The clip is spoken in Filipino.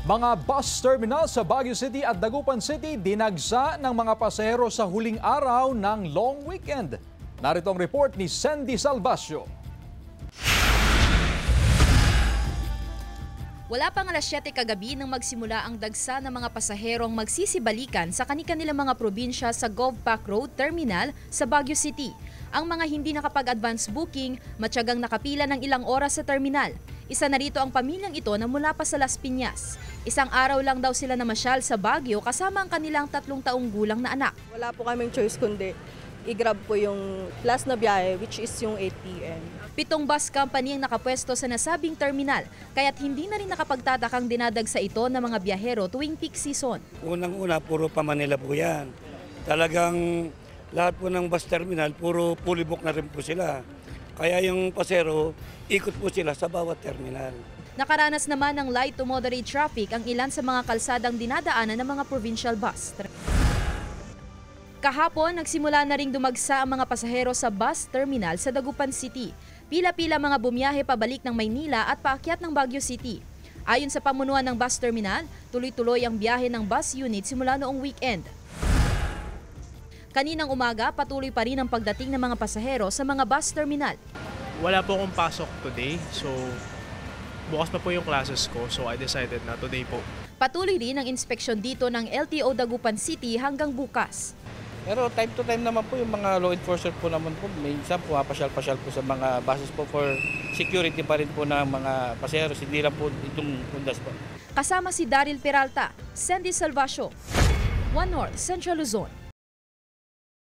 Mga bus terminal sa Baguio City at Dagupan City dinagsa ng mga pasahero sa huling araw ng long weekend. Narito ang report ni Sandy Salvacio. Wala pang alas 7 kagabi nang magsimula ang dagsa ng mga pasaherong magsisibalikan sa kani-kanilang mga probinsya sa GovPac Road Terminal sa Baguio City. Ang mga hindi nakapag-advance booking, matyagang nakapila ng ilang oras sa terminal. Isa na rito ang pamilyang ito na mula pa sa Las Piñas. Isang araw lang daw sila namasyal sa Baguio kasama ang kanilang 3 taong gulang na anak. Wala po kaming choice kundi i-grab po yung last na biyahe, which is yung 8 p.m. 7 bus company ang nakapwesto sa nasabing terminal, kaya't hindi na rin nakapagtatakang dinadagsa ito ng mga biyahero tuwing peak season. Unang-una, puro pa Manila po yan. Talagang lahat po ng bus terminal, puro fully book na rin po sila. Kaya yung pasero, ikot po sila sa bawat terminal. Nakaranas naman ng light to moderate traffic ang ilan sa mga kalsadang dinadaanan ng mga provincial bus. Kahapon, nagsimula na ring dumagsa ang mga pasahero sa bus terminal sa Dagupan City. Pila-pila mga bumiyahe pabalik ng Maynila at paakyat ng Baguio City. Ayon sa pamunuan ng bus terminal, tuloy-tuloy ang biyahe ng bus unit simula noong weekend. Kaninang umaga, patuloy pa rin ang pagdating ng mga pasahero sa mga bus terminal. Wala po akong pasok today, so bukas pa po yung classes ko, so I decided na today po. Patuloy rin ang inspeksyon dito ng LTO Dagupan City hanggang bukas. Pero time to time naman po yung mga law enforcer po naman po, minsan pumapasyal-pasyal po sa mga buses po for security pa rin po ng mga paseros, hindi lang po itong pundas po. Kasama si Daryl Peralta, Sandy Salvacio, One North, Central Luzon.